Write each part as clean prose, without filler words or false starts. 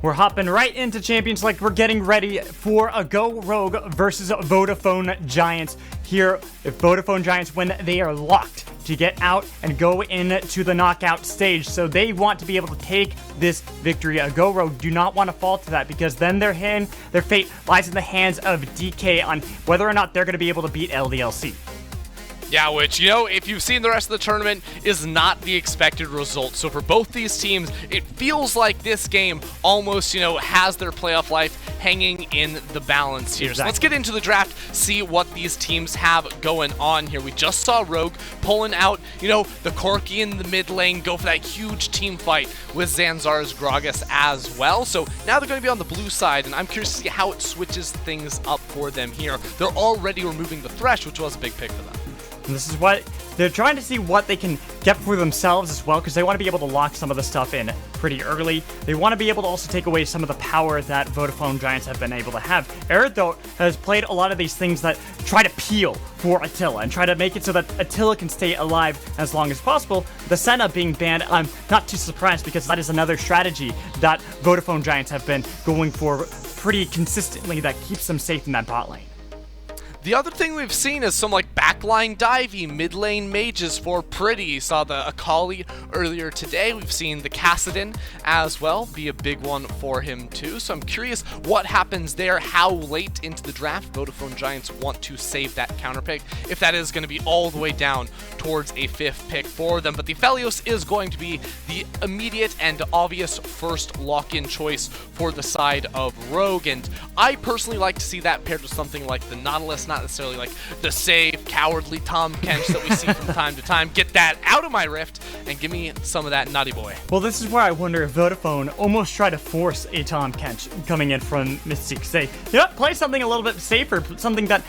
We're hopping right into Champions League. We're getting ready for a Go Rogue versus Vodafone Giants. Here, if Vodafone Giants win, they are locked to get out and go into the knockout stage. So they want to be able to take this victory. A Go Rogue do not want to fall to that, because then their fate lies in the hands of DK on whether or not they're going to be able to beat LDLC. Yeah, which, you know, if you've seen the rest of the tournament, is not the expected result. So for both these teams, it feels like this game almost, you know, has their playoff life hanging in the balance here. Exactly. So let's get into the draft, see what these teams have going on here. We just saw Rogue pulling out, you know, the Corki in the mid lane, go for that huge team fight with Zanzar's Gragas as well. So now they're going to be on the blue side, and I'm curious to see how it switches things up for them here. They're already removing the Thresh, which was a big pick for them. And this is what they're trying to see, what they can get for themselves as well, because they want to be able to lock some of the stuff in pretty early. They want to be able to also take away some of the power that Vodafone Giants have been able to have. Arid, though, has played a lot of these things that try to peel for Attila and try to make it so that Attila can stay alive as long as possible. The Senna being banned, I'm not too surprised, because that is another strategy that Vodafone Giants have been going for pretty consistently that keeps them safe in that bot lane. The other thing we've seen is some like backline divey mid lane mages for Pretty. You saw the Akali earlier today. We've seen the Kassadin as well be a big one for him too. So I'm curious what happens there, how late into the draft Vodafone Giants want to save that counter pick, if that is going to be all the way down towards a 5th pick for them. But the Aphelios is going to be the immediate and obvious first lock-in choice for the side of Rogue. And I personally like to see that paired with something like the Nautilus, not necessarily like the safe, cowardly Tahm Kench that we see from time to time. Get that out of my rift and give me some of that nutty boy. Well, this is where I wonder if Vodafone almost tried to force a Tahm Kench coming in from Mystique. Say, you know, play something a little bit safer, something that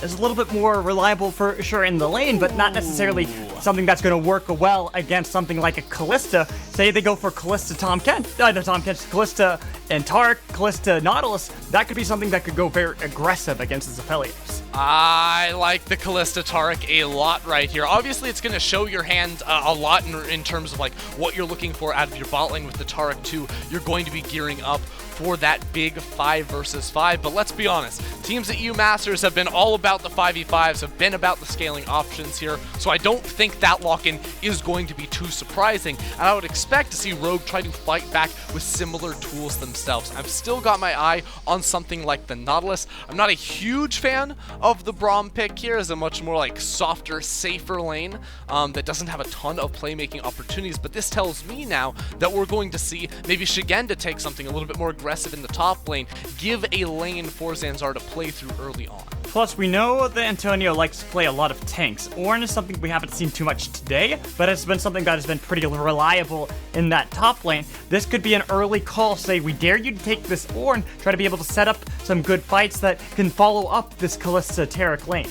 is a little bit more reliable for sure in the lane, but not necessarily something that's going to work well against something like a Kalista. Say they go for Kalista Kalista and Taric, Kalista Nautilus. That could be something that could go very aggressive against the Aphelios. I like the Kalista Taric a lot right here. Obviously, it's going to show your hand a lot in terms of like what you're looking for out of your bot lane with the Taric too. You're going to be gearing up for that big 5 versus 5, but let's be honest, teams at UMasters have been all about the 5v5s, have been about the scaling options here, so I don't think that lock-in is going to be too surprising, and I would expect to see Rogue try to fight back with similar tools themselves. I've still got my eye on something like the Nautilus. I'm not a huge fan of the Braum pick here, as a much more like softer, safer lane that doesn't have a ton of playmaking opportunities, but this tells me now that we're going to see maybe Shigenda take something a little bit more aggressive in the top lane, give a lane for Zanzar to play through early on. Plus, we know that Antonio likes to play a lot of tanks. Ornn is something we haven't seen too much today, but it's been something that has been pretty reliable in that top lane. This could be an early call, say, we dare you to take this Ornn, try to be able to set up some good fights that can follow up this Kalista Taric lane.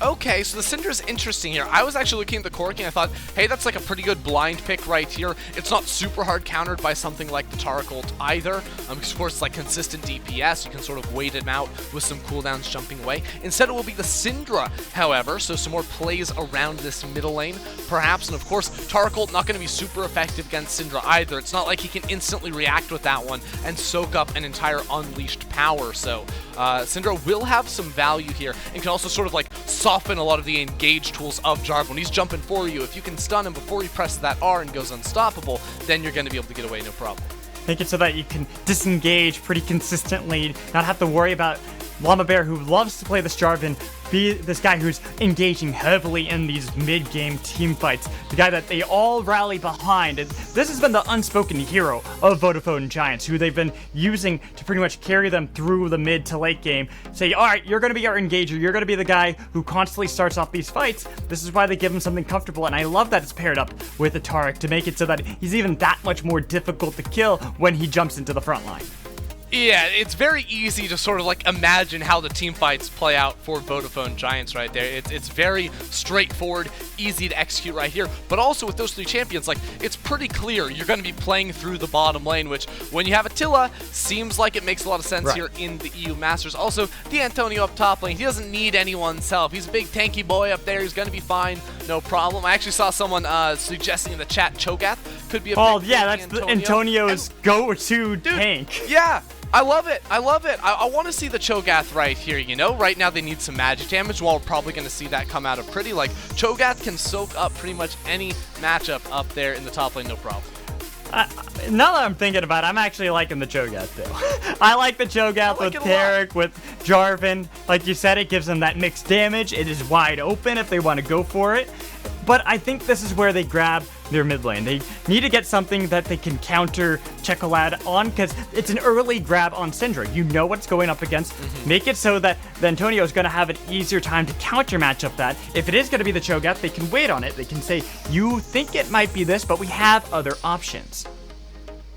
Okay, so the Syndra's interesting here. I was actually looking at the Corki and I thought, hey, that's like a pretty good blind pick right here. It's not super hard countered by something like the Taric ult either, because of course it's like consistent DPS. You can sort of wait him out with some cooldowns jumping away. Instead, it will be the Syndra, however, so some more plays around this middle lane, perhaps. And of course, Taric ult not going to be super effective against Syndra either. It's not like he can instantly react with that one and soak up an entire unleashed power. So Syndra will have some value here and can also sort of like soften a lot of the engage tools of Jarvan. When he's jumping for you, if you can stun him before he presses that R and goes unstoppable, then you're going to be able to get away no problem. Make it so that you can disengage pretty consistently, not have to worry about Llama Bear, who loves to play this Jarvan, be this guy who's engaging heavily in these mid-game team fights, the guy that they all rally behind. And this has been the unspoken hero of Vodafone Giants, who they've been using to pretty much carry them through the mid to late game. Say, all right, you're going to be our engager. You're going to be the guy who constantly starts off these fights. This is why they give him something comfortable, and I love that it's paired up with the Taric to make it so that he's even that much more difficult to kill when he jumps into the front line. Yeah, it's very easy to sort of like imagine how the team fights play out for Vodafone Giants right there. It's very straightforward, easy to execute right here. But also with those 3 champions, like, it's pretty clear you're going to be playing through the bottom lane, which when you have Attila, seems like it makes a lot of sense here in the EU Masters. Also, the Antonio up top lane, he doesn't need anyone's help. He's a big tanky boy up there. He's going to be fine, no problem. I actually saw someone suggesting in the chat Cho'Gath could be a big that's Antonio's go-to tank. Yeah. I love it. I love it. I want to see the Cho'Gath right here, you know? Right now they need some magic damage. Well, we're probably going to see that come out of Pretty. Like, Cho'Gath can soak up pretty much any matchup up there in the top lane, no problem. Now that I'm thinking about it, I'm actually liking the Cho'Gath, though. I like the Cho'Gath with Taric, with Jarvan. Like you said, it gives them that mixed damage. It is wide open if they want to go for it. But I think this is where they grab their mid lane. They need to get something that they can counter Chocolate on, because it's an early grab on Syndra. You know what's going up against. Make it so that the Antonio is going to have an easier time to counter match up that. If it is going to be the Cho'Gath, they can wait on it. They can say, you think it might be this, but we have other options.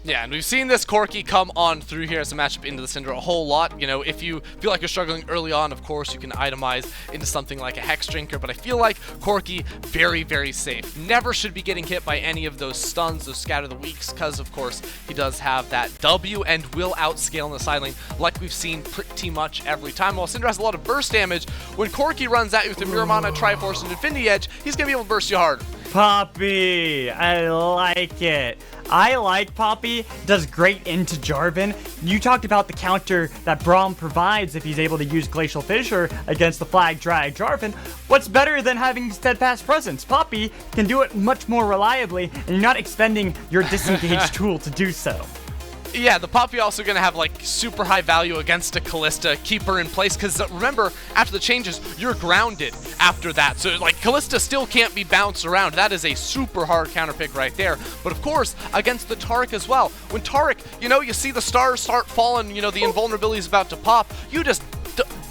Yeah, and we've seen this Corki come on through here as a matchup into the Syndra a whole lot. You know, if you feel like you're struggling early on, of course, you can itemize into something like a Hex Drinker, but I feel like Corki, very, very safe. Never should be getting hit by any of those stuns, those Scatter the Weaks, because, of course, he does have that W and will outscale in the side lane, like we've seen pretty much every time. While Syndra has a lot of burst damage, when Corki runs at you with the Muramana, Triforce, and Infinity Edge, he's going to be able to burst you harder. Poppy, I like it. I like Poppy, does great into Jarvan. You talked about the counter that Braum provides if he's able to use Glacial Fissure against the Flag Drag Jarvan. What's better than having Steadfast Presence? Poppy can do it much more reliably, and you're not expending your disengage tool to do so. Yeah, the Poppy also going to have, like, super high value against a Kalista, keep her in place, because remember, after the changes, you're grounded after that. So, like, Kalista still can't be bounced around. That is a super hard counter pick right there. But, of course, against the Taric as well. When Taric, you know, you see the stars start falling, you know, the invulnerability is about to pop, you just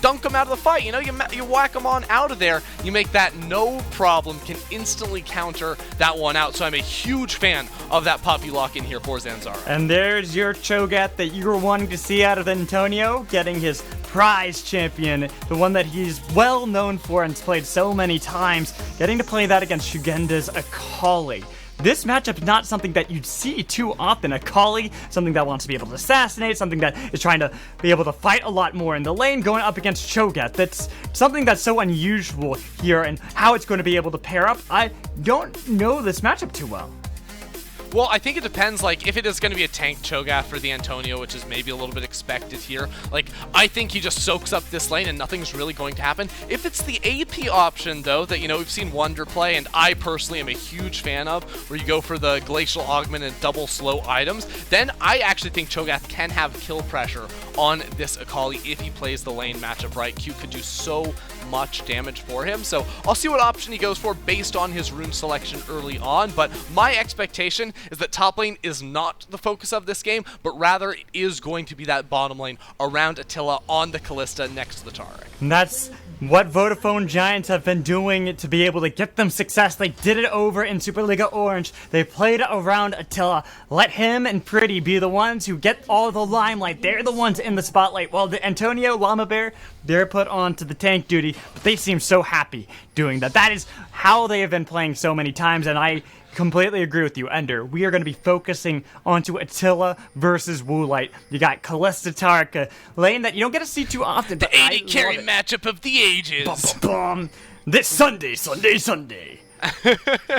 dunk them out of the fight, you know, you whack them on out of there, you make that no problem, can instantly counter that one out. So I'm a huge fan of that Poppy lock in here for Zanzarah. And there's your Cho'Gath that you were wanting to see out of Antonio, getting his prize champion, the one that he's well known for and has played so many times, getting to play that against Shugenda's Akali. This matchup is not something that you'd see too often. Akali, something that wants to be able to assassinate, something that is trying to be able to fight a lot more in the lane, going up against Cho'Gath. That's something that's so unusual here, and how it's going to be able to pair up. I don't know this matchup too well. Well, I think it depends, like, if it is going to be a tank Cho'Gath for the Antonio, which is maybe a little bit expected here. Like, I think he just soaks up this lane and nothing's really going to happen. If it's the AP option, though, that, you know, we've seen Wunder play, and I personally am a huge fan of, where you go for the Glacial Augment and double slow items, then I actually think Cho'Gath can have kill pressure on this Akali if he plays the lane matchup right. Q could do so much damage for him, so I'll see what option he goes for based on his rune selection early on, but my expectation is that top lane is not the focus of this game, but rather is going to be that bottom lane around Attila on the Kalista next to the Taric. And that's what Vodafone Giants have been doing to be able to get them success. They did it over in Superliga Orange. They played around Attila. Let him and Pretty be the ones who get all the limelight. They're the ones in the spotlight. While the Antonio, Llama Bear, they're put onto the tank duty, but they seem so happy doing that. That is how they have been playing so many times, and I completely agree with you, Ender. We are going to be focusing onto Attila versus Woolite. You got Kalista Taric, a lane that you don't get to see too often. The 80 carry matchup of the ages. This Sunday. Is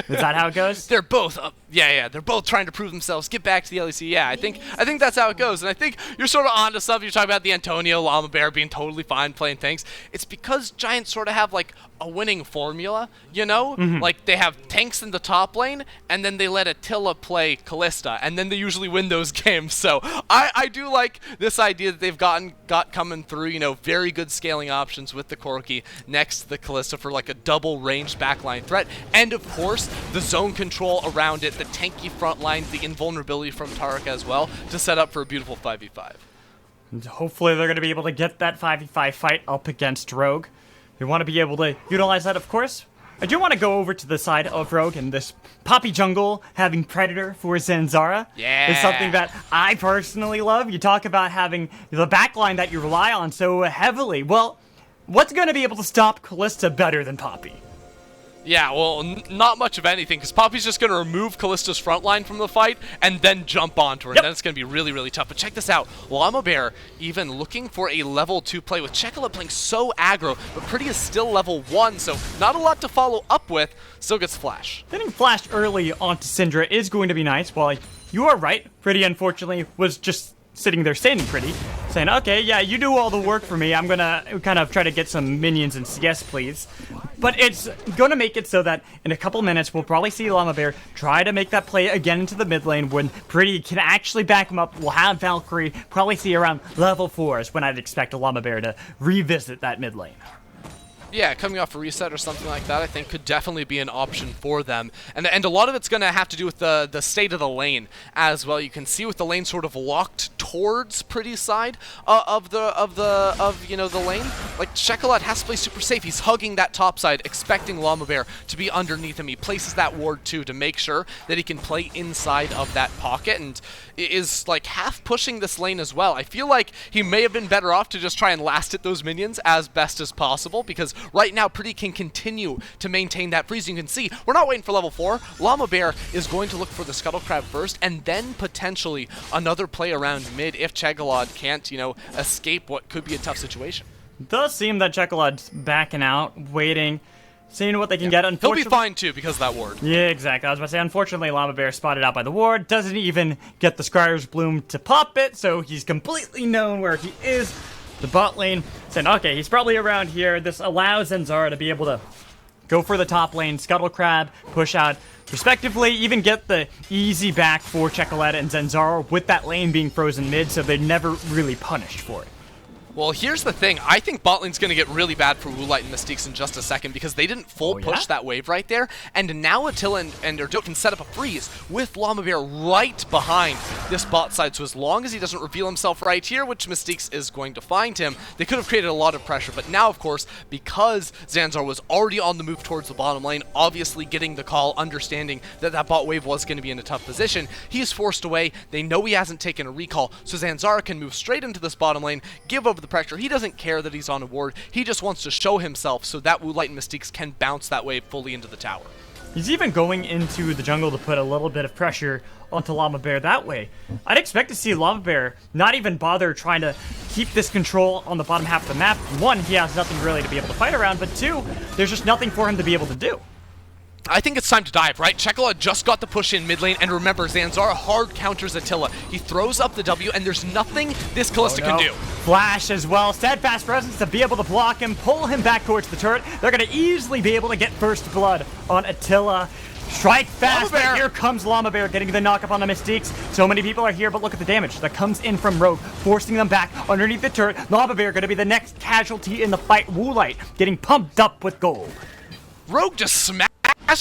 that how it goes? They're both up. Yeah, they're both trying to prove themselves. Get back to the LEC. Yeah, I think that's how it goes. And I think you're sort of onto stuff. You're talking about the Antonio, Llama Bear being totally fine playing tanks. It's because Giants sort of have like a winning formula, you know? Like they have tanks in the top lane, and then they let Attila play Kalista, and then they usually win those games. So I do like this idea that they've got coming through, you know, very good scaling options with the Corki next to the Kalista for like a double ranged backline threat. And of course, the zone control around it, the tanky front line, the invulnerability from Taric as well, to set up for a beautiful 5v5. And hopefully they're going to be able to get that 5v5 fight up against Rogue. They want to be able to utilize that, of course. I do want to go over to the side of Rogue, and this Poppy jungle having Predator for Zanzarah is something that I personally love. You talk about having the backline that you rely on so heavily. Well, what's going to be able to stop Kalista better than Poppy? Yeah, well, not much of anything, because Poppy's just going to remove Kallista's front line from the fight and then jump onto her, and then it's going to be really, really tough. But check this out. Llama Bear even looking for a level 2 play with Checolate playing so aggro, but Pretty is still level 1, so not a lot to follow up with. Still gets Flash. Getting flashed early onto Syndra is going to be nice. Well, you are right. Pretty, unfortunately, was just sitting there standing Pretty, saying, okay, yeah, you do all the work for me. I'm going to kind of try to get some minions and CS, please. But it's going to make it so that in a couple minutes, we'll probably see Llama Bear try to make that play again into the mid lane when Pretty can actually back him up. We'll have Valkyrie probably see around level 4s when I'd expect a Llama Bear to revisit that mid lane. Yeah, coming off a reset or something like that, I think could definitely be an option for them. And a lot of it's going to have to do with the state of the lane as well. You can see with the lane sort of locked towards Pretty's side of the lane. Like, Checolate has to play super safe. He's hugging that top side, expecting Llama Bear to be underneath him. He places that ward too to make sure that he can play inside of that pocket, and is like half pushing this lane as well. I feel like he may have been better off to just try and last hit those minions as best as possible, because right now Pretty can continue to maintain that freeze. You can see we're not waiting for level 4. Llama Bear is going to look for the Scuttle Crab first, and then potentially another play around mid if Checolate can't, escape what could be a tough situation. It does seem that Chocolate's backing out, waiting, seeing what they can get. He'll be fine too because of that ward. Yeah, exactly. I was about to say, unfortunately, Llama Bear spotted out by the ward, doesn't even get the Scryer's Bloom to pop it, so he's completely known where he is. The bot lane saying, okay, he's probably around here. This allows Zanzara to be able to go for the top lane, Scuttle Crab, push out, respectively, even get the easy back for Checolate and Zanzara with that lane being frozen mid, so they're never really punished for it. Well, here's the thing. I think bot lane's going to get really bad for Woolite and Mystiques in just a second because they didn't full push that wave right there. And now Attila and Erdo can set up a freeze with Llama Bear right behind this bot side. So as long as he doesn't reveal himself right here, which Mystiques is going to find him, they could have created a lot of pressure. But now, of course, because Zanzar was already on the move towards the bottom lane, obviously getting the call, understanding that that bot wave was going to be in a tough position, he is forced away. They know he hasn't taken a recall, so Zanzara can move straight into this bottom lane, give over the pressure. He doesn't care that he's on a ward. He just wants to show himself so that Woolite and Mystiques can bounce that wave fully into the tower. He's even going into the jungle to put a little bit of pressure onto Llama Bear that way. I'd expect to see Llama Bear not even bother trying to keep this control on the bottom half of the map. One, he has nothing really to be able to fight around, but two, there's just nothing for him to be able to do. I think it's time to dive, right? Checolate just got the push in mid lane, and remember, Zanzara hard counters Attila. He throws up the W, and there's nothing this Kalista can do. Flash as well, steadfast presence to be able to block him, pull him back towards the turret. They're going to easily be able to get first blood on Attila. Strike fast, but here comes Llama Bear getting the knock up on the Mystiques. So many people are here, but look at the damage that comes in from Rogue, forcing them back underneath the turret. Llama Bear going to be the next casualty in the fight. Woolite getting pumped up with gold. Rogue just smashed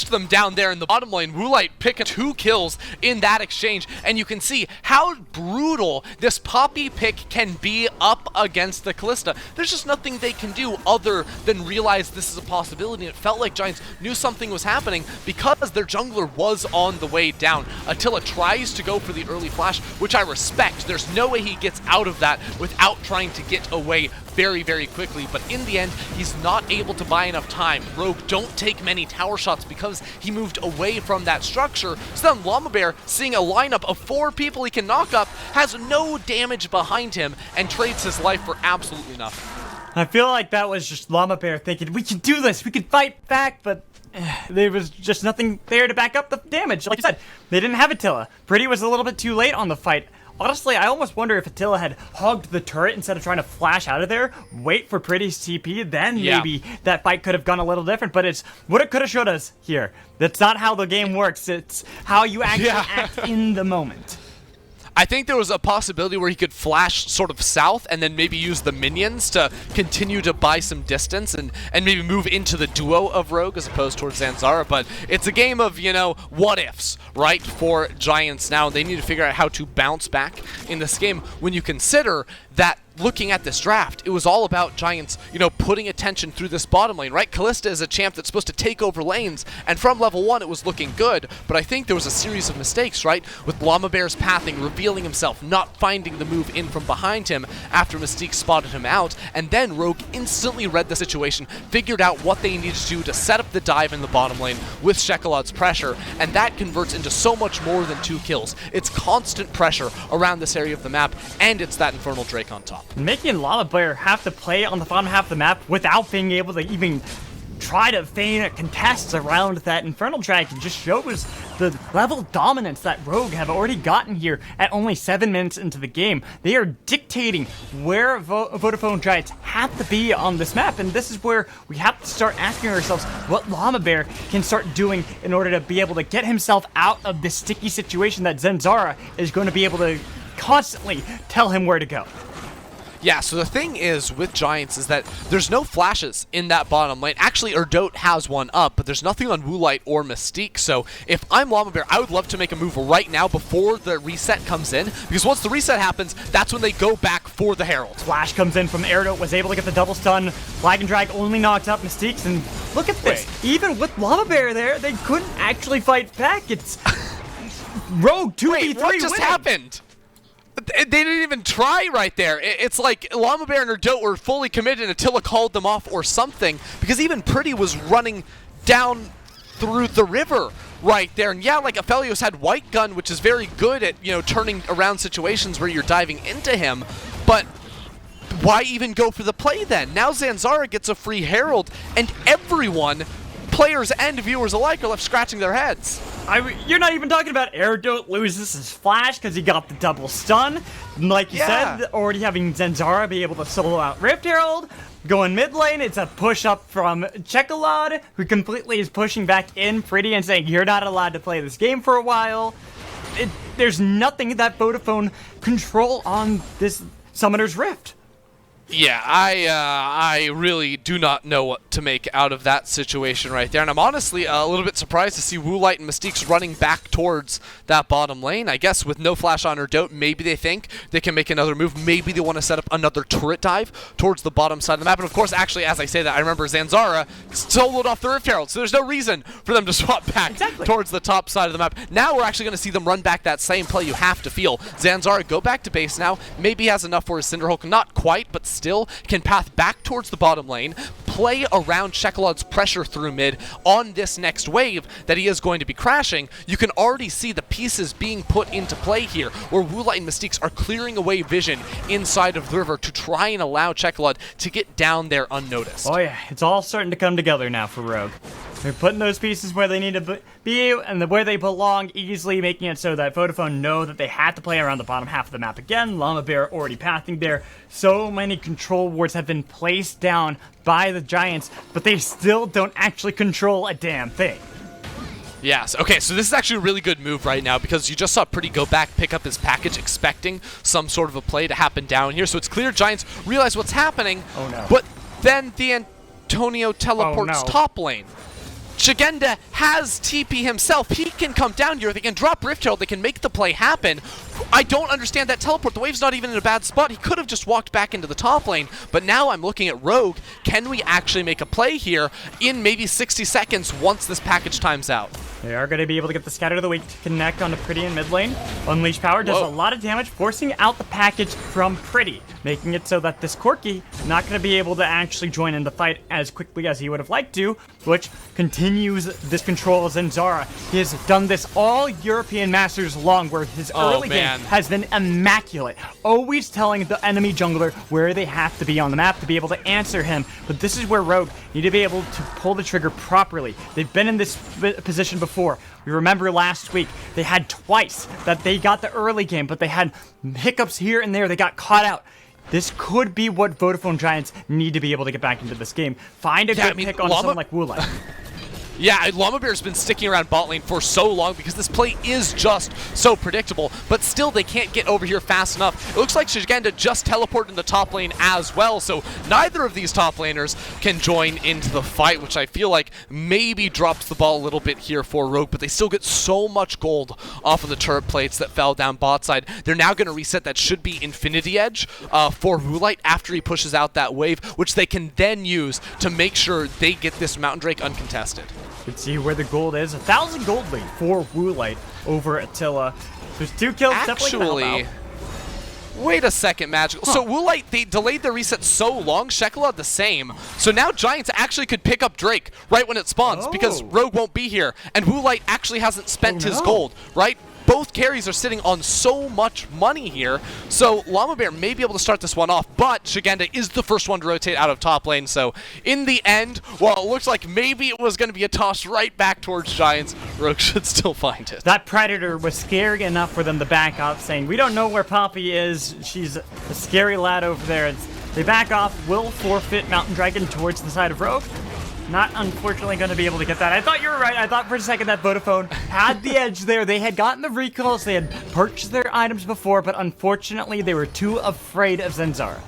them down there in the bottom lane. Woolite picking 2 kills in that exchange, and you can see how brutal this Poppy pick can be up against the Kalista. There's just nothing they can do other than realize this is a possibility. It felt like Giants knew something was happening because their jungler was on the way down. Attila tries to go for the early flash, which I respect. There's no way he gets out of that without trying to get away very, very quickly, but in the end, he's not able to buy enough time. Rogue don't take many tower shots because he moved away from that structure. So then Llama Bear, seeing a lineup of 4 people he can knock up, has no damage behind him and trades his life for absolutely nothing. I feel like that was just Llama Bear thinking, we can do this, we can fight back, but there was just nothing there to back up the damage. Like you said, they didn't have Attila. Pretty was a little bit too late on the fight. Honestly, I almost wonder if Attila had hogged the turret instead of trying to flash out of there, wait for Pretty's TP, then maybe that fight could have gone a little different, but it's what it could have showed us here. That's not how the game works. It's how you actually act in the moment. I think there was a possibility where he could flash sort of south and then maybe use the minions to continue to buy some distance and maybe move into the duo of Rogue as opposed towards Zanzara. But it's a game of, what ifs, right, for Giants now. They need to figure out how to bounce back in this game when you consider that looking at this draft, it was all about Giants, putting attention through this bottom lane, right? Kalista is a champ that's supposed to take over lanes, and from level 1 it was looking good, but I think there was a series of mistakes, right? With Llamabear's pathing, revealing himself, not finding the move in from behind him after Mystique spotted him out, and then Rogue instantly read the situation, figured out what they needed to do to set up the dive in the bottom lane with Shekelad's pressure, and that converts into so much more than 2 kills. It's constant pressure around this area of the map, and it's that Infernal Drake on top. Making Llamabear have to play on the bottom half of the map without being able to even try to feign a contest around that Infernal Dragon just shows the level of dominance that Rogue have already gotten here at only 7 minutes into the game. They are dictating where Vodafone Giants have to be on this map, and this is where we have to start asking ourselves what Llamabear can start doing in order to be able to get himself out of this sticky situation that Zanzarah is going to be able to constantly tell him where to go. Yeah, so the thing is with Giants is that there's no flashes in that bottom lane. Actually, Erdot has one up, but there's nothing on Woolite or Mystique. So if I'm Llamabear, I would love to make a move right now before the reset comes in, because once the reset happens, that's when they go back for the Herald. Flash comes in from Erdot, was able to get the double stun. Flag and Drag only knocked up Mystique's, and look at this. Even with Llamabear there, they couldn't actually fight back. It's Rogue 2v3 Wait, what just winning. happened? They didn't even try right there. It's like Llamabear and Erdot were fully committed and Attila called them off or something, because even Pretty was running down through the river right there. And yeah, like Aphelios had White Gun, which is very good at, turning around situations where you're diving into him, but why even go for the play then? Now Zanzarah gets a free Herald, and everyone, players and viewers alike, are left scratching their heads. You're not even talking about Erdot loses his flash because he got the double stun. Like you said, already having Zanzarah be able to solo out Rift Herald. Going mid lane, it's a push up from Shekelad, who completely is pushing back in Pretty and saying, you're not allowed to play this game for a while. There's nothing that Vodafone control on this Summoner's Rift. Yeah, I really do not know what to make out of that situation right there. And I'm honestly a little bit surprised to see Woolite and Mystique's running back towards that bottom lane. I guess with no flash on Erdot, maybe they think they can make another move. Maybe they want to set up another turret dive towards the bottom side of the map. And of course, actually, as I say that, I remember Zanzarah soloed off the Rift Herald, so there's no reason for them to swap back towards the top side of the map. Now we're actually going to see them run back that same play you have to feel. Zanzarah go back to base now. Maybe he has enough for his Cinderhulk. Not quite, but still can path back towards the bottom lane, play around Shekelad's pressure through mid on this next wave that he is going to be crashing. You can already see the pieces being put into play here, where Woolite and Mystiques are clearing away vision inside of the river to try and allow Shekelad to get down there unnoticed. Oh yeah, it's all starting to come together now for Rogue. They're putting those pieces where they need to be and where they belong, easily making it so that Vodafone know that they had to play around the bottom half of the map again. Llamabear already pathing there. So many control wards have been placed down by the Giants, but they still don't actually control a damn thing. Yes, okay, so this is actually a really good move right now, because you just saw Pretty go back, pick up his package, expecting some sort of a play to happen down here. So it's clear Giants realize what's happening, but then the Antonio teleports top lane. Shigenda has TP himself. He can come down here. They can drop Rift Herald. They can make the play happen. I don't understand that teleport. The wave's not even in a bad spot. He could have just walked back into the top lane. But now I'm looking at Rogue. Can we actually make a play here in maybe 60 seconds once this package times out? They are going to be able to get the Scatter of the Weak to connect onto Pretty in mid lane. Unleash Power does a lot of damage, forcing out the package from Pretty, making it so that this Corki not going to be able to actually join in the fight as quickly as he would have liked to, which continues this control of Zanzarah. He has done this all European Masters long, where his early game has been immaculate, always telling the enemy jungler where they have to be on the map to be able to answer him. But this is where Rogue need to be able to pull the trigger properly. They've been in this position before. We remember last week, they had twice that they got the early game, but they had hiccups here and there. They got caught out. This could be what Vodafone Giants need to be able to get back into this game. Find a good pick on someone like Woolite. Yeah, Llama Bear's been sticking around bot lane for so long because this play is just so predictable, but still they can't get over here fast enough. It looks like Shigenda just teleported in the top lane as well, so neither of these top laners can join into the fight, which I feel like maybe drops the ball a little bit here for Rogue, but they still get so much gold off of the turret plates that fell down bot side. They're now going to reset that should be Infinity Edge for Woolite after he pushes out that wave, which they can then use to make sure they get this Mountain Drake uncontested. You can see where the gold is. 1,000 gold lead for Woolite over Attila. There's 2 kills. Actually, wait a second, Magical. So Woolite, they delayed their reset so long, Shekelad the same. So now Giants actually could pick up Drake right when it spawns because Rogue won't be here. And Woolite actually hasn't spent his gold, right? Both carries are sitting on so much money here, so Llama Bear may be able to start this one off, but Shigenda is the first one to rotate out of top lane, so in the end, while it looks like maybe it was going to be a toss right back towards Giants, Rogue should still find it. That Predator was scary enough for them to back off, saying, we don't know where Poppy is, she's a scary lad over there. And they back off, will forfeit Mountain Dragon towards the side of Rogue. Not unfortunately going to be able to get that. I thought you were right. I thought for a second that Vodafone had the edge there. They had gotten the recalls. They had purchased their items before, but unfortunately they were too afraid of Zenzara.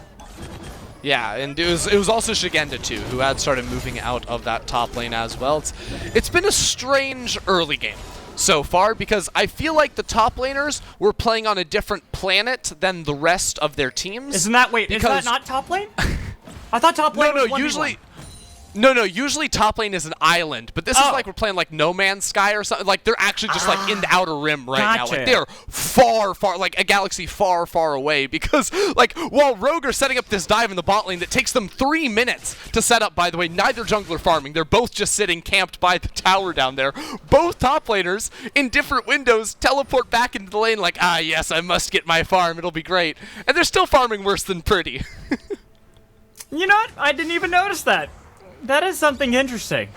Yeah, and it was also Shigenda too, who had started moving out of that top lane as well. It's been a strange early game so far because I feel like the top laners were playing on a different planet than the rest of their teams. Isn't that, wait, is that not top lane? I thought top lane was 1v1. Usually... No, usually top lane is an island, but this is like we're playing like No Man's Sky or something. Like they're actually just like in the outer rim right now. Like they're far, like a galaxy far, far away because like while Rogue are setting up this dive in the bot lane that takes them 3 minutes to set up, by the way, neither jungler farming. They're both just sitting camped by the tower down there. Both top laners in different windows teleport back into the lane like, ah, yes, I must get my farm. It'll be great. And they're still farming worse than pretty. You know what? I didn't even notice that. That is something interesting.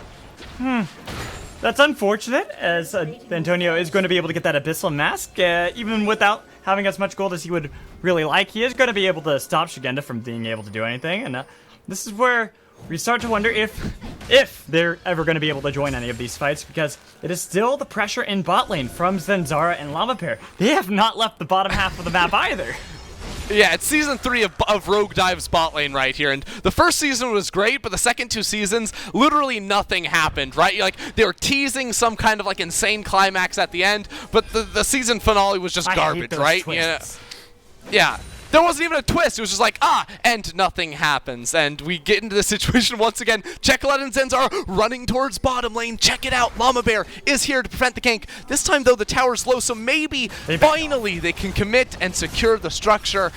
That's unfortunate, as Antonio is going to be able to get that Abyssal Mask, even without having as much gold as he would really like. He is going to be able to stop Shigenda from being able to do anything, and this is where we start to wonder if they're ever going to be able to join any of these fights, because it is still the pressure in bot lane from Zenzara and Llama Bear. They have not left the bottom half of the map either. Yeah, it's season 3 of Rogue Dive's bot lane right here, and the first season was great, but the second 2 seasons, literally nothing happened, right? Like, they were teasing some kind of, like, insane climax at the end, but the season finale was just garbage, right? Yeah. There wasn't even a twist. It was just like, and nothing happens. And we get into this situation once again. Shekelad and Zenzara running towards bottom lane. Check it out. Llama Bear is here to prevent the gank. This time, though, the tower's low, so maybe finally they can commit and secure the structure.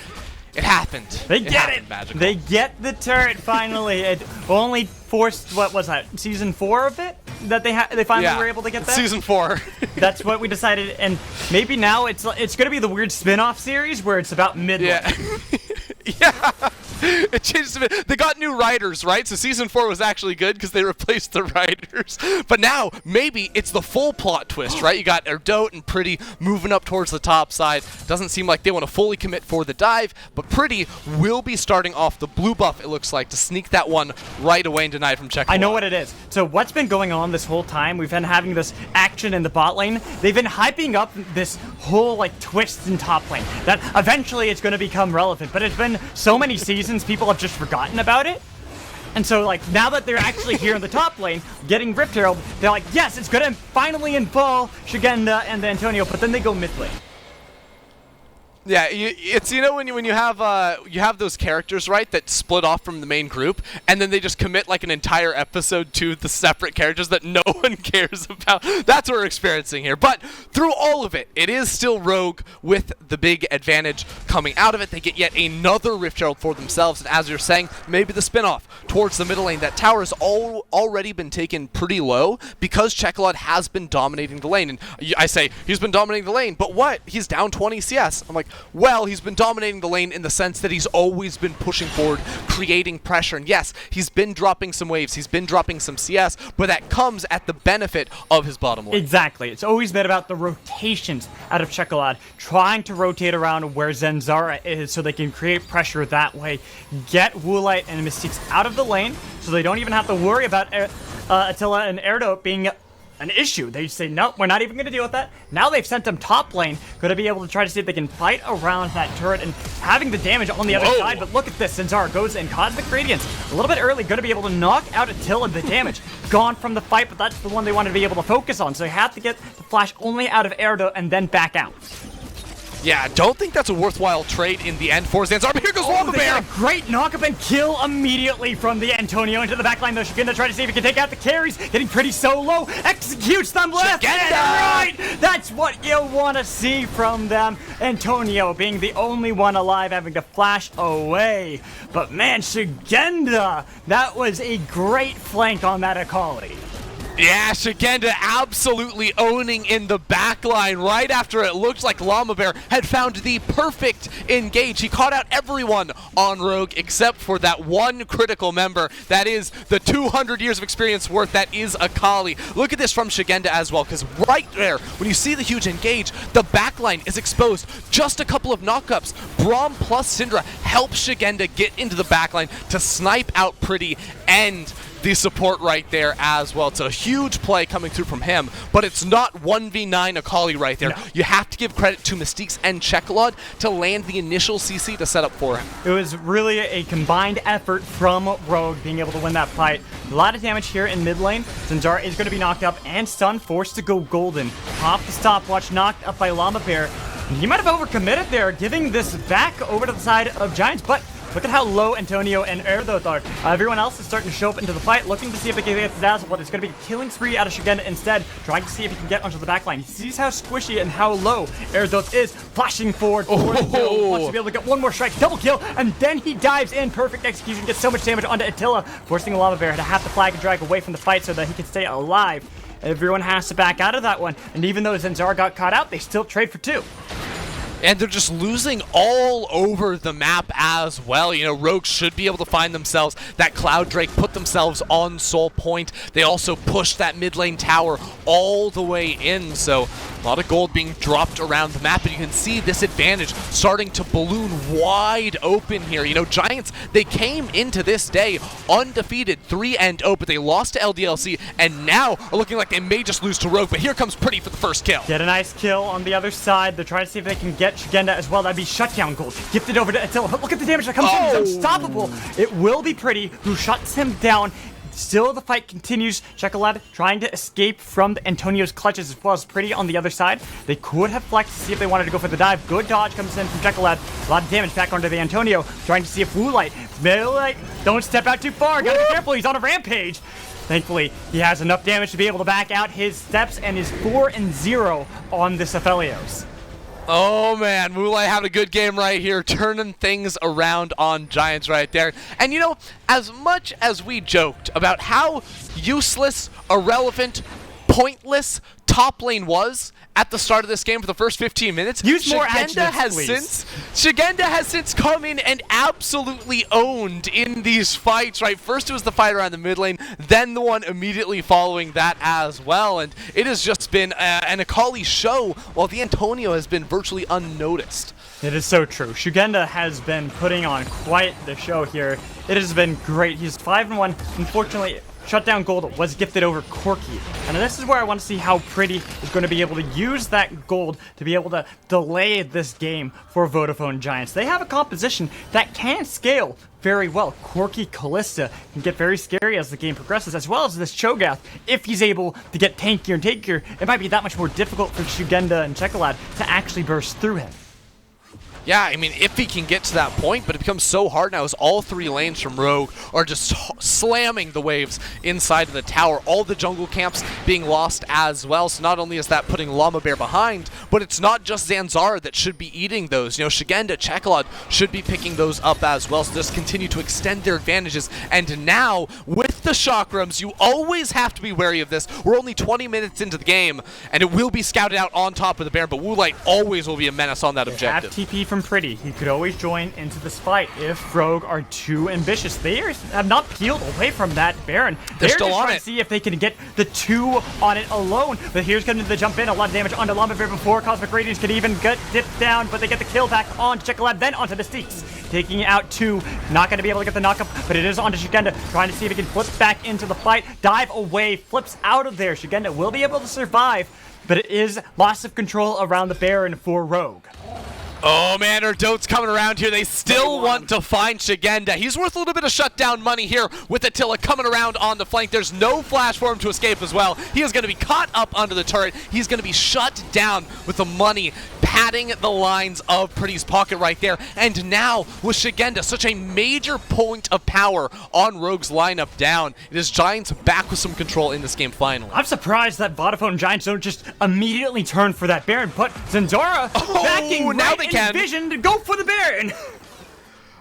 It happened. They get it. Magical. They get the turret finally. It only forced, what was that, season 4 of it? That they finally were able to get that? Season 4. That's what we decided, and maybe now it's going to be the weird spin-off series where it's about mid-lane. Yeah. Yeah. It changed a bit. They got new writers, right? So season 4 was actually good because they replaced the writers. But now, maybe it's the full plot twist, right? You got Erdot and Pretty moving up towards the top side. Doesn't seem like they want to fully commit for the dive, but Pretty will be starting off the blue buff, it looks like, to sneak that one right away and deny from Shekelad. I know what it is. So what's been going on this whole time, we've been having this action in the bot lane. They've been hyping up this whole, like, twist in top lane that eventually it's going to become relevant, but it's been so many seasons, people have just forgotten about it. And so, like, now that they're actually here in the top lane, getting Rift Herald, they're like, yes, it's gonna finally involve Shigenda and Antonio, but then they go mid lane. Yeah, it's, you know, when you have those characters, right, that split off from the main group, and then they just commit like an entire episode to the separate characters that no one cares about. That's what we're experiencing here. But through all of it, it is still Rogue with the big advantage coming out of it. They get yet another Rift Herald for themselves, and as you're saying, maybe the spin-off towards the middle lane. That tower has already been taken pretty low because Shekelad has been dominating the lane. And I say, he's been dominating the lane, but what? He's down 20 CS. I'm like, Well, he's been dominating the lane in the sense that he's always been pushing forward, creating pressure. And yes, he's been dropping some waves, he's been dropping some CS, but that comes at the benefit of his bottom lane. Exactly. It's always been about the rotations out of Chocolat, trying to rotate around where Zenzara is so they can create pressure that way, get Woolite and Mystiques out of the lane so they don't even have to worry about Attila and Erdo being an issue. They say, no, we're not even going to deal with that. Now they've sent them top lane, going to be able to try to see if they can fight around that turret and having the damage on the other side. But look at this, Zenzara goes and Cosmic Radiance a little bit early, going to be able to knock out Attila. The damage gone from the fight, but that's the one they wanted to be able to focus on. So they have to get the flash only out of Erdo and then back out. Yeah, don't think that's a worthwhile trade in the end for Zenzara, but here goes Llama Bear! Great knock-up and kill immediately from the Antonio into the backline, though. Shigenda trying to see if he can take out the carries, getting pretty solo, executes them left and right! That's what you want to see from them. Antonio being the only one alive, having to flash away. But man, Shigenda, that was a great flank on that Akali. Yeah, Shigenda absolutely owning in the backline right after it looked like Llama Bear had found the perfect engage. He caught out everyone on Rogue except for that one critical member. That is the 200 years of experience worth. That is Akali. Look at this from Shigenda as well, because right there, when you see the huge engage, the backline is exposed. Just a couple of knockups. Braum plus Syndra helps Shigenda get into the backline to snipe out Pretty and the support right there as well. It's a huge play coming through from him, but it's not 1v9 Akali right there. No. You have to give credit to Mystiques and Chocolat to land the initial CC to set up for him. It was really a combined effort from Rogue being able to win that fight. A lot of damage here in mid lane. Zenzara is going to be knocked up and stunned, forced to go golden. Off the stopwatch, knocked up by Llama Bear. He might have overcommitted there, giving this back over to the side of Giants, but look at how low Antonio and Erdo are. Everyone else is starting to show up into the fight, looking to see if they can get the dazzle, but it's going to be a killing spree out of Shigenda instead, trying to see if he can get onto the backline. He sees how squishy and how low Erdo is, flashing forward, wants to be able to get one more strike, double kill, and then he dives in. Perfect execution, gets so much damage onto Attila, forcing Llama Bear to have to flag and drag away from the fight so that he can stay alive. Everyone has to back out of that one, and even though Zenzara got caught out, they still trade for two. And they're just losing all over the map as well. You know, Rogue should be able to find themselves that Cloud Drake, put themselves on Soul Point. They also pushed that mid lane tower all the way in, so a lot of gold being dropped around the map, and you can see this advantage starting to balloon wide open here. You know, Giants, they came into this day undefeated 3-0, but they lost to LDLC, and now are looking like they may just lose to Rogue, but here comes Pretty for the first kill. Get a nice kill on the other side. They're trying to see if they can get Shigenda as well. That'd be shutdown gold. Gifted over to Attila, but look at the damage that comes in. He's unstoppable. It will be Pretty who shuts him down. Still, the fight continues. Chocolat trying to escape from Antonio's clutches as well as Pretty on the other side. They could have flexed to see if they wanted to go for the dive. Good dodge comes in from Chocolat. A lot of damage back onto the Antonio. Trying to see if Woolite, don't step out too far. Gotta be careful. He's on a rampage. Thankfully, he has enough damage to be able to back out his steps and is 4-0 on this Aphelios. Oh man, Woolite having a good game right here, turning things around on Giants right there. And you know, as much as we joked about how useless, irrelevant, pointless top lane was at the start of this game for the first 15 minutes, Shigenda has since come in and absolutely owned in these fights, right? First it was the fight around the mid lane, then the one immediately following that as well, and it has just been an Akali show while the Antonio has been virtually unnoticed. It is so true. Shigenda has been putting on quite the show here. It has been great. He's 5-1. Unfortunately, Shutdown Gold was gifted over Corki. And this is where I want to see how Pretty is going to be able to use that gold to be able to delay this game for Vodafone Giants. They have a composition that can scale very well. Corki Kalista can get very scary as the game progresses, as well as this Cho'Gath. If he's able to get tankier and tankier, it might be that much more difficult for Shigenda and Chocolat to actually burst through him. Yeah, I mean, if he can get to that point, but it becomes so hard now as all 3 lanes from Rogue are just slamming the waves inside of the tower. All the jungle camps being lost as well, so not only is that putting Llamabear behind, but it's not just Zanzarah that should be eating those. You know, Shigenda, Chekolad should be picking those up as well, so just continue to extend their advantages. And now, with the Chakrams, you always have to be wary of this. We're only 20 minutes into the game, and it will be scouted out on top of the Baron, but Woolite always will be a menace on that objective. Have TP from Pretty. He could always join into this fight if Rogue are too ambitious. They have not peeled away from that Baron. They're still just on trying it. to see if they can get the 2 on it alone. But here's coming the jump in. A lot of damage onto Llamabear before Cosmic Radiance could even get dipped down, but they get the kill back onto Chekolad, then onto the Steaks. Taking out 2. Not going to be able to get the knockup, but it is onto Shigenda, trying to see if he can flip back into the fight. Dive away, flips out of there. Shigenda will be able to survive, but it is loss of control around the Baron for Rogue. Oh man, Erdote's coming around here. They still want to find Shigenda. He's worth a little bit of shutdown money here with Attila coming around on the flank. There's no flash for him to escape as well. He is going to be caught up under the turret. He's going to be shut down with the money padding the lines of Pretty's pocket right there. And now with Shigenda, such a major point of power on Rogue's lineup down, it is Giants back with some control in this game finally. I'm surprised that Vodafone Giants don't just immediately turn for that Baron, but Zanzarah backing now right they in can. vision to go for the Baron.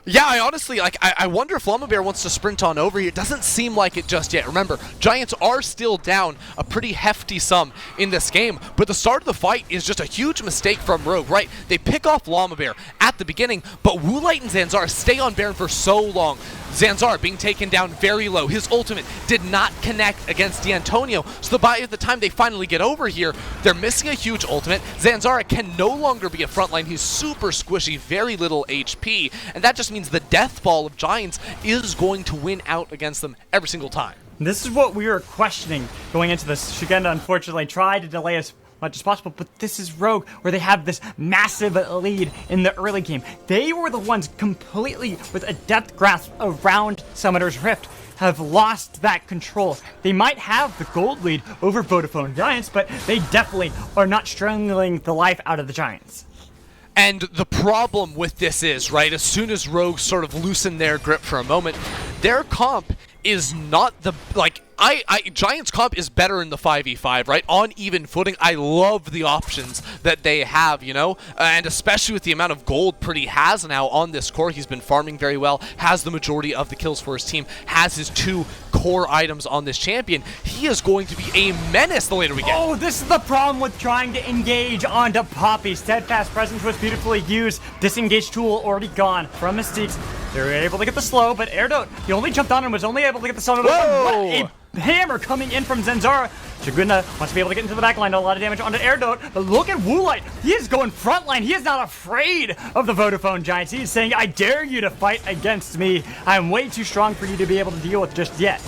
Yeah, I honestly, I wonder if Llamabear wants to sprint on over here. It doesn't seem like it just yet. Remember, Giants are still down a pretty hefty sum in this game, but the start of the fight is just a huge mistake from Rogue, right? They pick off Llamabear at the beginning, but Woolite and Zanzarah stay on Baron for so long. Zanzarah being taken down very low. His ultimate did not connect against D'Antonio, so by the time they finally get over here, they're missing a huge ultimate. Zanzarah can no longer be a frontline. He's super squishy, very little HP, and that just means the death ball of Giants is going to win out against them every single time. This is what we were questioning going into this. Shigenda unfortunately tried to delay us much as possible, but this is Rogue, where they have this massive lead in the early game. They were the ones completely with a depth grasp around Summoner's Rift, have lost that control. They might have the gold lead over Vodafone Giants, but they definitely are not strangling the life out of the Giants. And the problem with this is, right, as soon as Rogue sort of loosen their grip for a moment, their comp is not the, like, Giants comp is better in the 5v5, right? On even footing. I love the options that they have, you know? And especially with the amount of gold Pretty has now on this core. He's been farming very well, has the majority of the kills for his team, has his 2 core items on this champion. He is going to be a menace the later we get. Oh, this is the problem with trying to engage onto Poppy. Steadfast Presence was beautifully used. Disengage tool already gone from Mystiques. They were able to get the slow, but Erdote, he only jumped on and was only able to get the stun. Whoa! A hammer coming in from Zanzarah. Shigenda wants to be able to get into the backline, a lot of damage onto Erdote, but look at Woolite. He is going frontline. He is not afraid of the Vodafone Giants. He is saying, I dare you to fight against me. I am way too strong for you to be able to deal with just yet.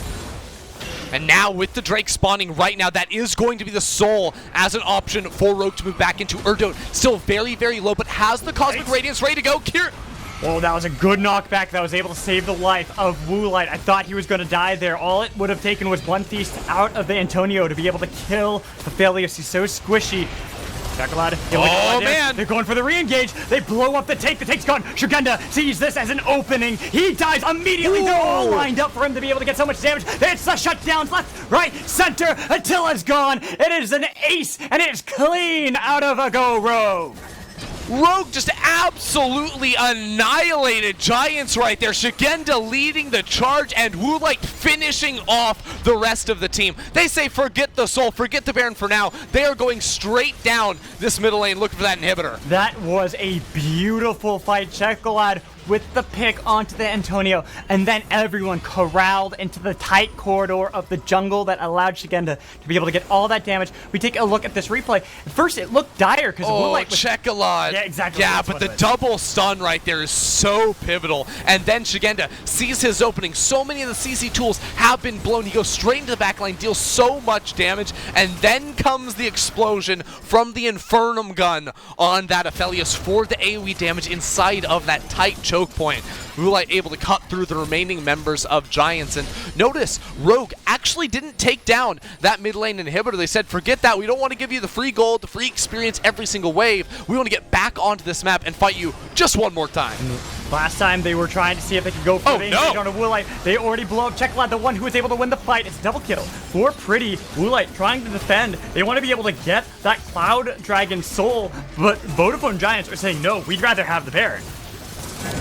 And now with the Drake spawning right now, that is going to be the soul as an option for Rogue to move back into. Erdote still very, very low, but has the Cosmic Radiance ready to go. Oh, that was a good knockback that was able to save the life of Woolite. I thought he was going to die there. All it would have taken was one Feast out of the Antonio to be able to kill the Felios. He's so squishy. Chekolad, oh man! They're going for the re-engage. They blow up the tank. The tank's gone. Shigenda sees this as an opening. He dies immediately. Ooh. They're all lined up for him to be able to get so much damage. It's the shutdowns left, right, center. Attila's gone. It is an ace, and it is clean out of a go Rogue. Rogue just absolutely annihilated Giants right there. Shigenda leading the charge and Woolite finishing off the rest of the team. They say forget the soul, forget the Baron for now. They are going straight down this middle lane looking for that inhibitor. That was a beautiful fight. Chekolad with the pick onto the Antonio, and then everyone corralled into the tight corridor of the jungle that allowed Shigenda to be able to get all that damage. We take a look at this replay. At first, it looked dire because Woolite was... Chekolad. Yeah, exactly. Yeah, but the double stun right there is so pivotal. And then Shigenda sees his opening. So many of the CC tools have been blown. He goes straight into the backline, deals so much damage, and then comes the explosion from the Infernum gun on that Aphelios for the AoE damage inside of that tight choke point. Woolite able to cut through the remaining members of Giants, and notice Rogue actually didn't take down that mid lane inhibitor. They said, forget that, we don't want to give you the free gold, the free experience every single wave. We want to get back onto this map and fight you just one more time. Last time they were trying to see if they could go for the engage on a Woolite. They already blow up Checklat, the one who was able to win the fight. It's double kill for Pretty. Woolite trying to defend. They want to be able to get that Cloud Dragon soul, but Vodafone Giants are saying, no, we'd rather have the Baron.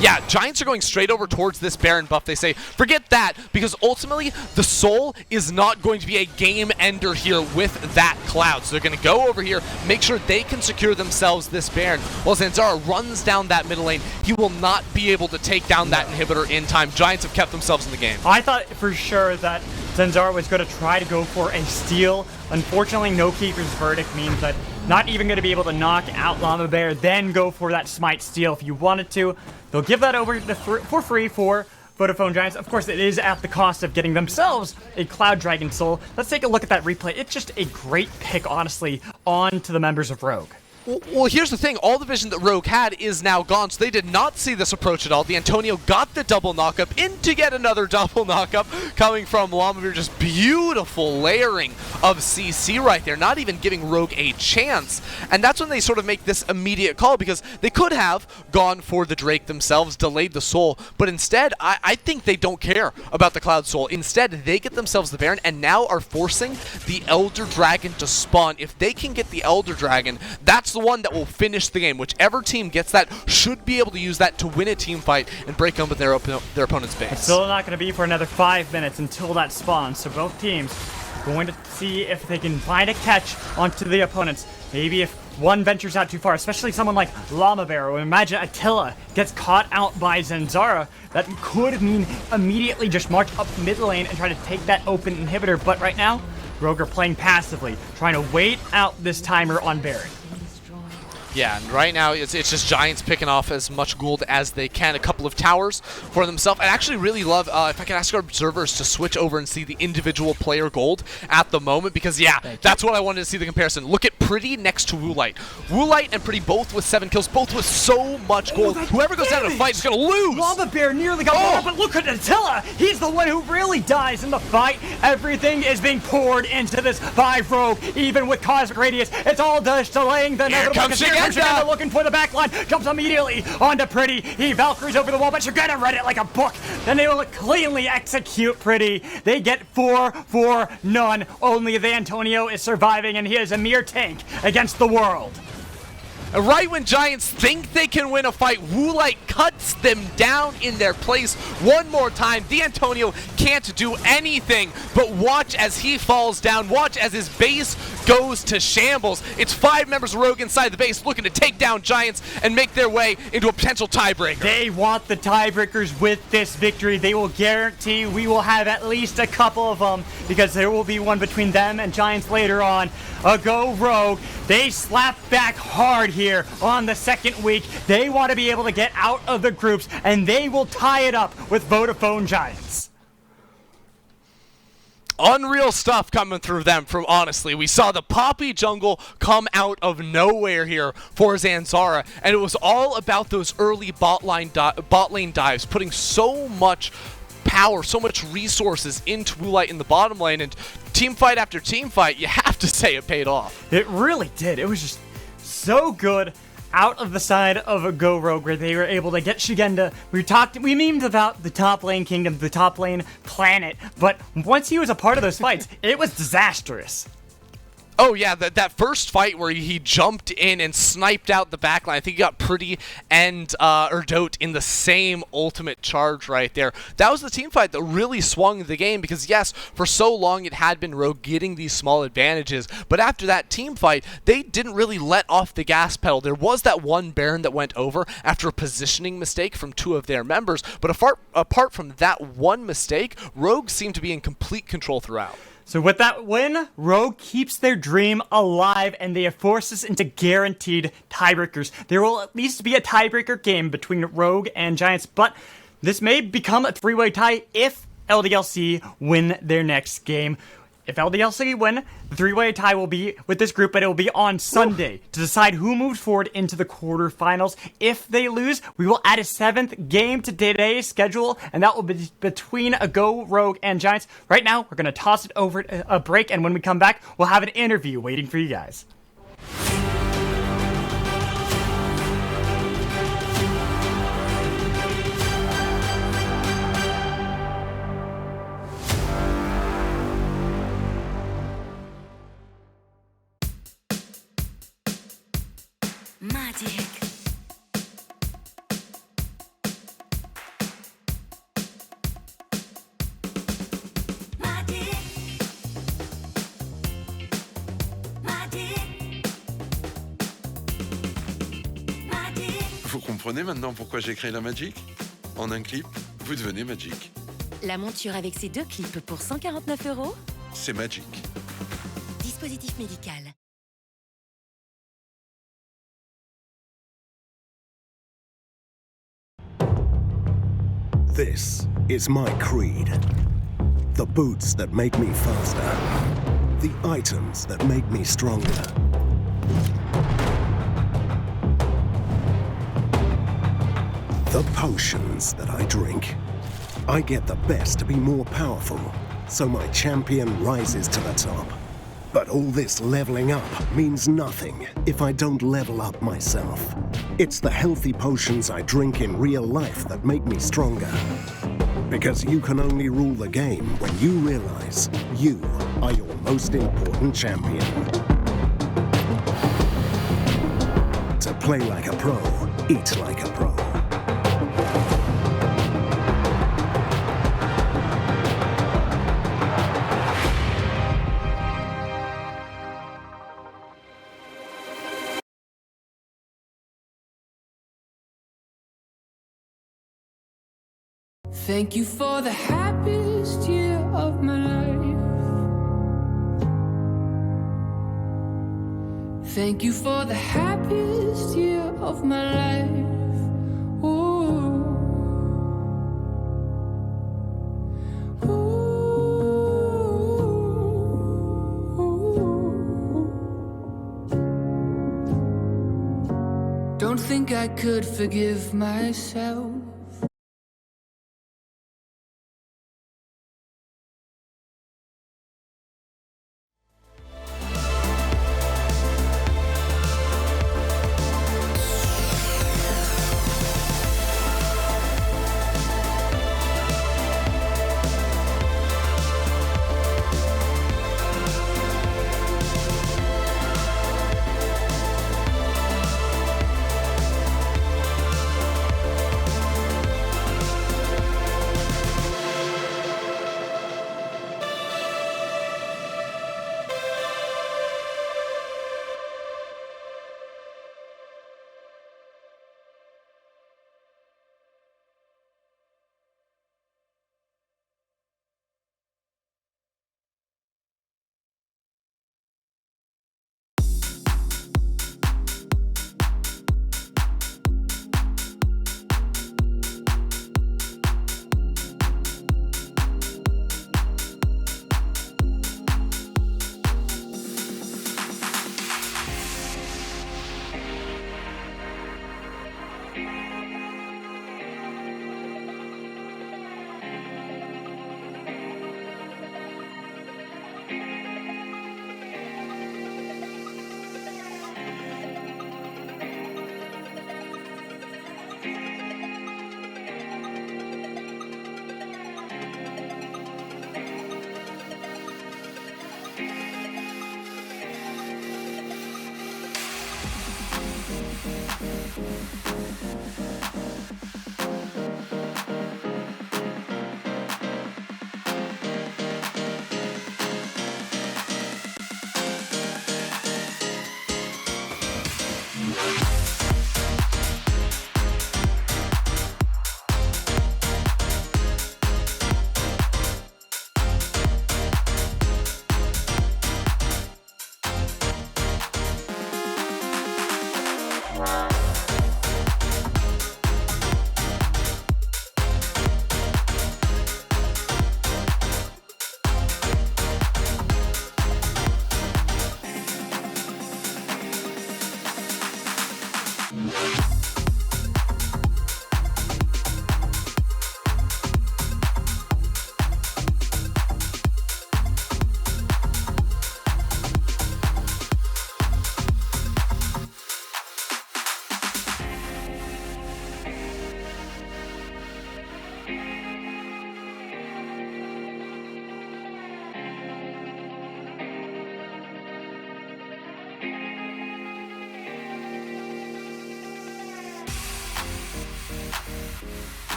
Yeah, Giants are going straight over towards this Baron buff. They say, forget that, because ultimately, the Soul is not going to be a game ender here with that Cloud. So they're going to go over here, make sure they can secure themselves this Baron. While Zanzarah runs down that middle lane, he will not be able to take down that inhibitor in time. Giants have kept themselves in the game. I thought for sure that Zanzarah was going to try to go for a steal. Unfortunately, no Keeper's Verdict means that not even going to be able to knock out Llama Bear, then go for that Smite steal if you wanted to. They'll give that over for free for Vodafone Giants. Of course, it is at the cost of getting themselves a Cloud Dragon Soul. Let's take a look at that replay. It's just a great pick, honestly, on to the members of Rogue. Well, here's the thing. All the vision that Rogue had is now gone, so they did not see this approach at all. The Antonio got the double knockup into yet another double knockup coming from Llama. Just beautiful layering of CC right there, not even giving Rogue a chance. And that's when they sort of make this immediate call, because they could have gone for the Drake themselves, delayed the Soul, but instead, I think they don't care about the Cloud Soul. Instead, they get themselves the Baron and now are forcing the Elder Dragon to spawn. If they can get the Elder Dragon, that's the one that will finish the game. Whichever team gets that should be able to use that to win a team fight and break open their opponent's base. It's still not going to be for another 5 minutes until that spawns, so both teams are going to see if they can find a catch onto the opponents. Maybe if one ventures out too far, especially someone like Llama Bear, or imagine Attila gets caught out by Zanzarah, that could mean immediately just march up mid lane and try to take that open inhibitor. But right now, Rogue are playing passively, trying to wait out this timer on Baron. Yeah, and right now it's just Giants picking off as much gold as they can, a couple of towers for themselves. I actually really love, if I could ask our observers to switch over and see the individual player gold at the moment, because yeah, that's what I wanted to see the comparison. Look at Pretty next to Woolite. Woolite and Pretty both with 7 kills, both with so much gold. Whoever goes down in a fight is going to lose! Llama Bear nearly got blown up, but look at Attila! He's the one who really dies in the fight. Everything is being poured into this by Rogue, even with Cosmic Radius. It's all just delaying the inevitable. Shigenda looking for the backline, jumps immediately onto Pretty. He Valkyries over the wall, but Shigenda read it like a book. Then they will cleanly execute Pretty. They get 4 for none. Only the Antonio is surviving, and he is a mere tank against the world. Right when Giants think they can win a fight, Woolite cuts them down in their place one more time. The Antonio can't do anything but watch as he falls down. Watch as his base goes to shambles. It's 5 members of Rogue inside the base looking to take down Giants and make their way into a potential tiebreaker. They want the tiebreakers with this victory. They will guarantee we will have at least a couple of them, because there will be one between them and Giants later on. Go Rogue. They slap back hard here on the second week. They want to be able to get out of the groups, and they will tie it up with Vodafone Giants. Unreal stuff coming through them from, honestly. We saw the Poppy jungle come out of nowhere here for Zanzarah, and it was all about those early bot lane dives, putting so much power, so much resources into Woolite in the bottom lane, and team fight after team fight, you have to say it paid off. It really did. It was just so good out of the side of a Go Rogue, where they were able to get Shigenda. We memed about the top lane kingdom, the top lane planet, but once he was a part of those fights, it was disastrous. Oh yeah, that first fight where he jumped in and sniped out the backline. I think he got Pretty and Erdot in the same ultimate charge right there. That was the team fight that really swung the game, because yes, for so long it had been Rogue getting these small advantages, but after that team fight, they didn't really let off the gas pedal. There was that one Baron that went over after a positioning mistake from 2 of their members, but apart from that one mistake, Rogue seemed to be in complete control throughout. So with that win, Rogue keeps their dream alive, and they force us into guaranteed tiebreakers. There will at least be a tiebreaker game between Rogue and Giants, but this may become a 3-way tie if LDLC win their next game. if LDLC win, the three-way tie will be with this group, but it will be on Sunday to decide who moves forward into the quarterfinals. If they lose, we will add a 7th game to today's schedule, and that will be between Go Rogue and Giants. Right now, we're going to toss it over a break, and when we come back, we'll have an interview waiting for you guys. Magic. Magic. Magic. Magic. Vous comprenez maintenant pourquoi j'ai créé la Magic? En un clip, vous devenez Magic. La monture avec ses 2 clips pour 149 €. C'est Magic. Dispositif médical. This is my creed. The boots that make me faster. The items that make me stronger. The potions that I drink. I get the best to be more powerful, so my champion rises to the top. But all this leveling up means nothing if I don't level up myself. It's the healthy potions I drink in real life that make me stronger. Because you can only rule the game when you realize you are your most important champion. To play like a pro, eat like a pro. Thank you for the happiest year of my life. Thank you for the happiest year of my life. Ooh. Ooh. Don't think I could forgive myself.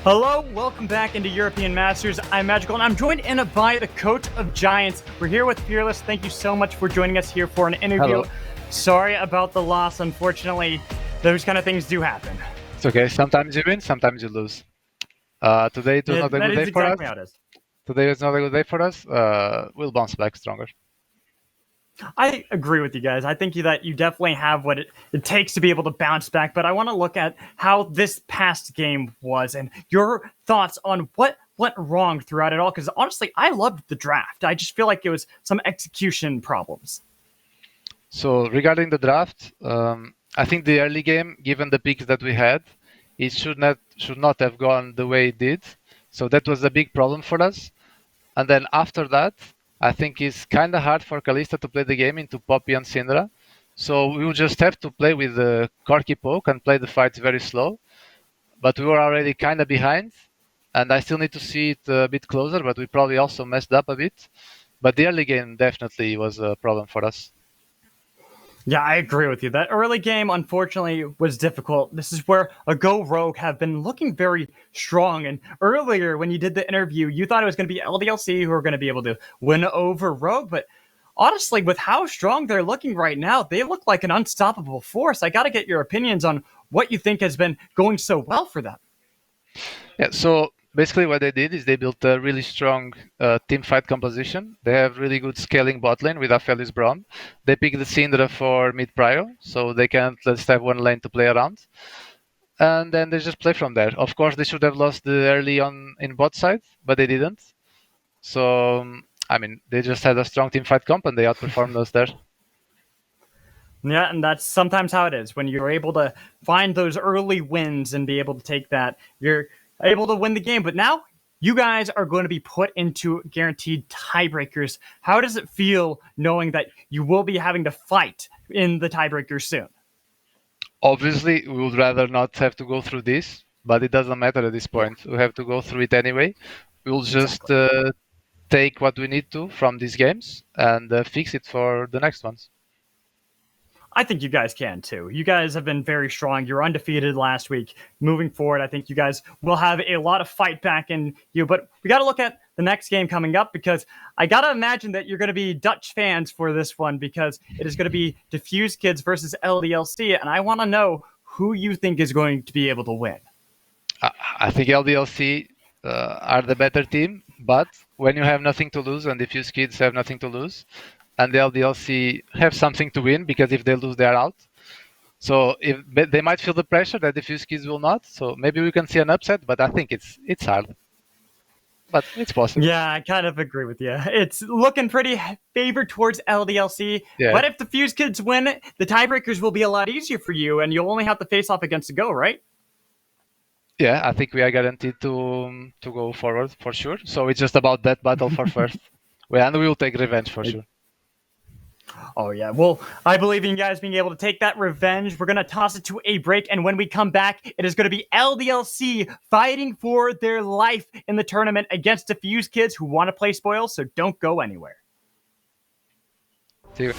Hello, welcome back into European Masters. I'm Magical, and I'm joined in by the coach of Giants. We're here with Fearless. Thank you so much for joining us here for an interview. Hello. Sorry about the loss. Unfortunately, those kind of things do happen. It's okay. Sometimes you win, sometimes you lose. Today it was not a That good is day for exactly us. how it is. Today is not a good day for us. We'll bounce back stronger. I agree with you guys. I think that you definitely have what it takes to be able to bounce back, but I want to look at how this past game was and your thoughts on what went wrong throughout it all, because honestly, I loved the draft. I just feel like it was some execution problems. So regarding the draft, I think the early game, given the picks that we had, it should not have gone the way it did. So that was a big problem for us. And then after that, I think it's kind of hard for Kalista to play the game into Poppy and Syndra. So we will just have to play with the Corki poke and play the fights very slow. But we were already kind of behind, and I still need to see it a bit closer, but we probably also messed up a bit. But the early game definitely was a problem for us. Yeah, I agree with you. That early game, unfortunately, was difficult. This is where a Go Rogue have been looking very strong. And earlier, when you did the interview, you thought it was going to be LDLC who were going to be able to win over Rogue. But honestly, with how strong they're looking right now, they look like an unstoppable force. I got to get your opinions on what you think has been going so well for them. Yeah, so basically what they did is they built a really strong team fight composition. They have really good scaling bot lane with Aphelios Braum. They picked the Syndra for mid prio, so they can just have one lane to play around. And then they just play from there. Of course, they should have lost the early on in bot side, but they didn't. So, I mean, they just had a strong team fight comp and they outperformed us there. Yeah, and that's sometimes how it is. When you're able to find those early wins and be able to take that, you're able to win the game. But now you guys are going to be put into guaranteed tiebreakers. How does it feel knowing that you will be having to fight in the tiebreakers soon? Obviously, we would rather not have to go through this, but it doesn't matter at this point. We have to go through it anyway. We'll just take what we need to from these games and fix it for the next ones. I think you guys can too. You guys have been very strong. You're undefeated last week. Moving forward, I think you guys will have a lot of fight back in you. But we got to look at the next game coming up, because I got to imagine that you're going to be Dutch fans for this one, because it is going to be Diffuse Kids versus LDLC. And I want to know who you think is going to be able to win. I think LDLC are the better team, but when you have nothing to lose and Diffuse Kids have nothing to lose, and the LDLC have something to win, because if they lose, they're out. So if they might feel the pressure that Diffuse Kids will not. So maybe we can see an upset, but I think it's hard. But it's possible. Yeah, I kind of agree with you. It's looking pretty favored towards LDLC. Yeah. But if the Fuse Kids win, the tiebreakers will be a lot easier for you, and you'll only have to face off against the Go, right? Yeah, I think we are guaranteed to go forward for sure. So it's just about that battle for first. And we will take revenge for sure. Oh, yeah. Well, I believe in you guys being able to take that revenge. We're going to toss it to a break. And when we come back, it is going to be LDLC fighting for their life in the tournament against Diffuse Kids who want to play spoils. So don't go anywhere. See you.